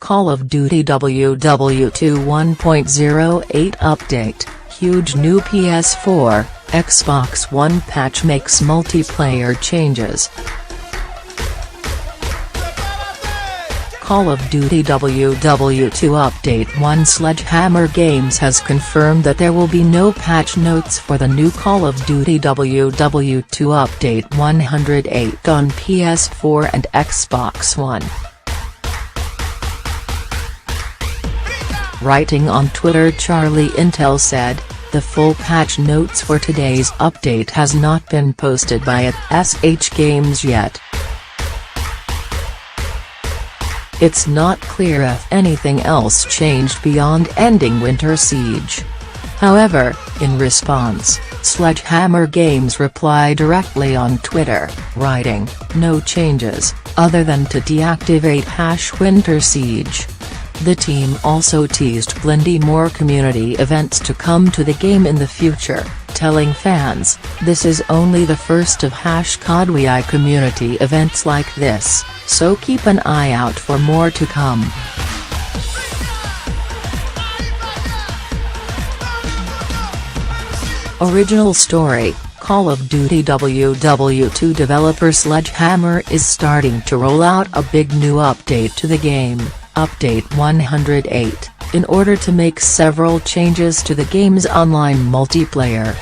Call of Duty WW2 1.08 update, huge new PS4, Xbox One patch makes multiplayer changes. Call of Duty WW2 Update 1 Sledgehammer Games has confirmed that there will be no patch notes for the new Call of Duty WW2 Update 108 on PS4 and Xbox One. Writing on Twitter, Charlie Intel said, "The full patch notes for today's update has not been posted by SH Games yet. It's not clear if anything else changed beyond ending Winter Siege." However, in response, Sledgehammer Games replied directly on Twitter, writing, "No changes, other than to deactivate #Winter Siege." The team also teased plenty more community events to come to the game in the future, telling fans, "This is only the first of #KODWI community events like this, so keep an eye out for more to come." Original story: Call of Duty WW2 developer Sledgehammer is starting to roll out a big new update to the game, Update 108, in order to make several changes to the game's online multiplayer.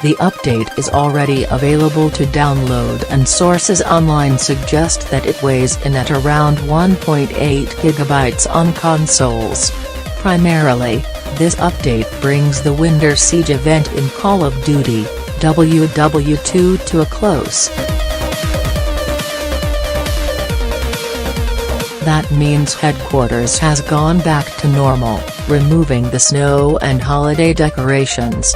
The update is already available to download, and sources online suggest that it weighs in at around 1.8 GB on consoles. Primarily, this update brings the Winter Siege event in Call of Duty WW2 to a close. That means headquarters has gone back to normal, removing the snow and holiday decorations.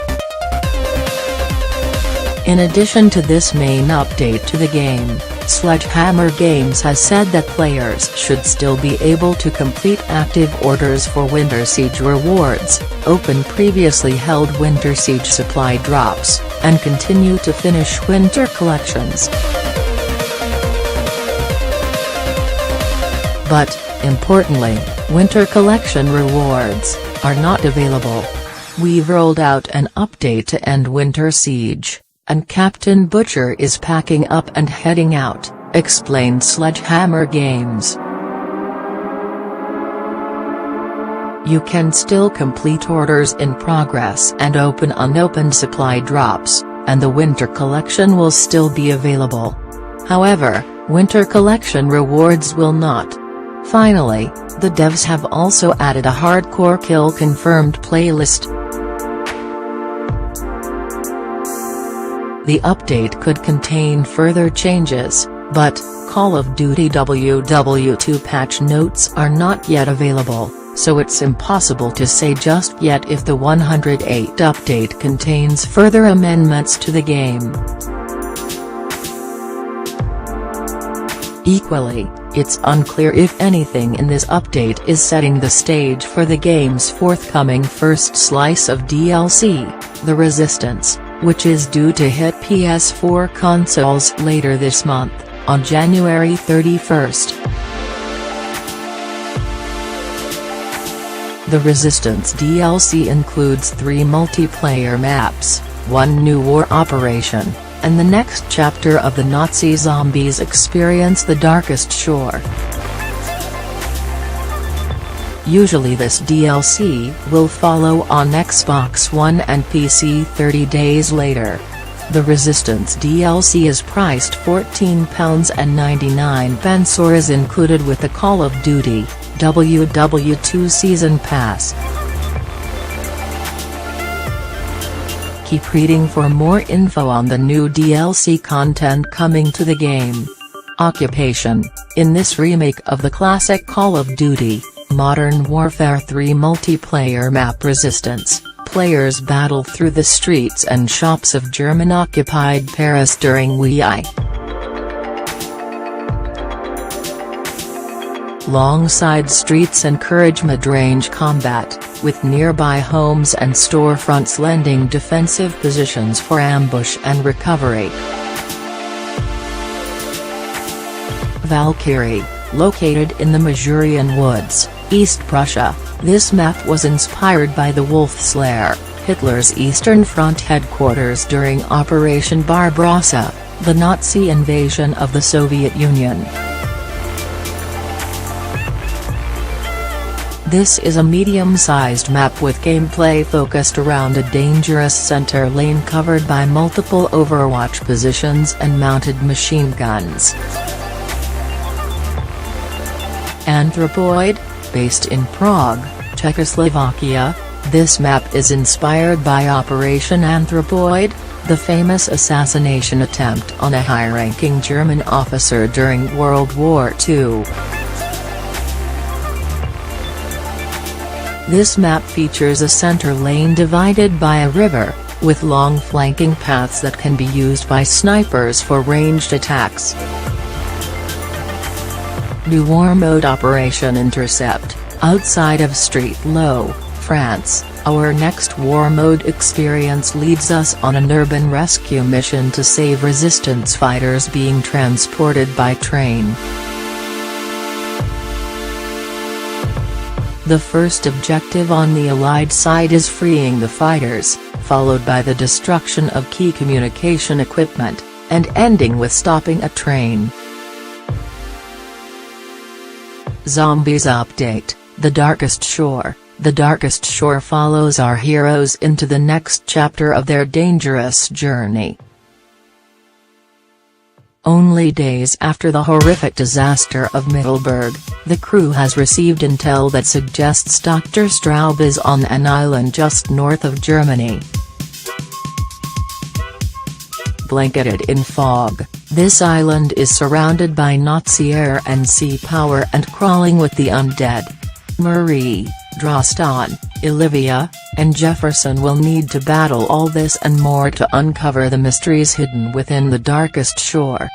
In addition to this main update to the game, Sledgehammer Games has said that players should still be able to complete active orders for Winter Siege rewards, open previously held Winter Siege supply drops, and continue to finish winter collections. But, importantly, Winter Collection rewards are not available. "We've rolled out an update to end Winter Siege, and Captain Butcher is packing up and heading out," explained Sledgehammer Games. "You can still complete orders in progress and open unopened supply drops, and the Winter Collection will still be available. However, Winter Collection rewards will not." Finally, the devs have also added a hardcore kill confirmed playlist. The update could contain further changes, but Call of Duty WW2 patch notes are not yet available, so it's impossible to say just yet if the 108 update contains further amendments to the game. Equally, it's unclear if anything in this update is setting the stage for the game's forthcoming first slice of DLC, The Resistance, which is due to hit PS4 consoles later this month, on January 31st. The Resistance DLC includes 3 multiplayer maps, 1 new war operation, and the next chapter of the Nazi zombies experience the Darkest Shore. Usually this DLC will follow on Xbox One and PC 30 days later. The Resistance DLC is priced £14.99 or is included with the Call of Duty WW2 Season Pass. Keep reading for more info on the new DLC content coming to the game. Occupation: in this remake of the classic Call of Duty, Modern Warfare 3 multiplayer map Resistance, players battle through the streets and shops of German-occupied Paris during WI. Long side streets encourage mid-range combat, with nearby homes and storefronts lending defensive positions for ambush and recovery. Valkyrie, located in the Masurian Woods, East Prussia. This map was inspired by the Wolf's Lair, Hitler's Eastern Front headquarters during Operation Barbarossa, the Nazi invasion of the Soviet Union. This is a medium-sized map with gameplay focused around a dangerous center lane covered by multiple Overwatch positions and mounted machine guns. Anthropoid, based in Prague, Czechoslovakia, this map is inspired by Operation Anthropoid, the famous assassination attempt on a high-ranking German officer during World War II. This map features a center lane divided by a river, with long flanking paths that can be used by snipers for ranged attacks. New War Mode Operation Intercept, outside of Street-Low, France. Our next war mode experience leads us on an urban rescue mission to save resistance fighters being transported by train. The first objective on the Allied side is freeing the fighters, followed by the destruction of key communication equipment, and ending with stopping a train. Zombies Update: The Darkest Shore. The Darkest Shore follows our heroes into the next chapter of their dangerous journey. Only days after the horrific disaster of Mittelberg, the crew has received intel that suggests Dr. Straub is on an island just north of Germany. Blanketed in fog, this island is surrounded by Nazi air and sea power and crawling with the undead. Marie, Drostan, Olivia, and Jefferson will need to battle all this and more to uncover the mysteries hidden within the Darkest Shore.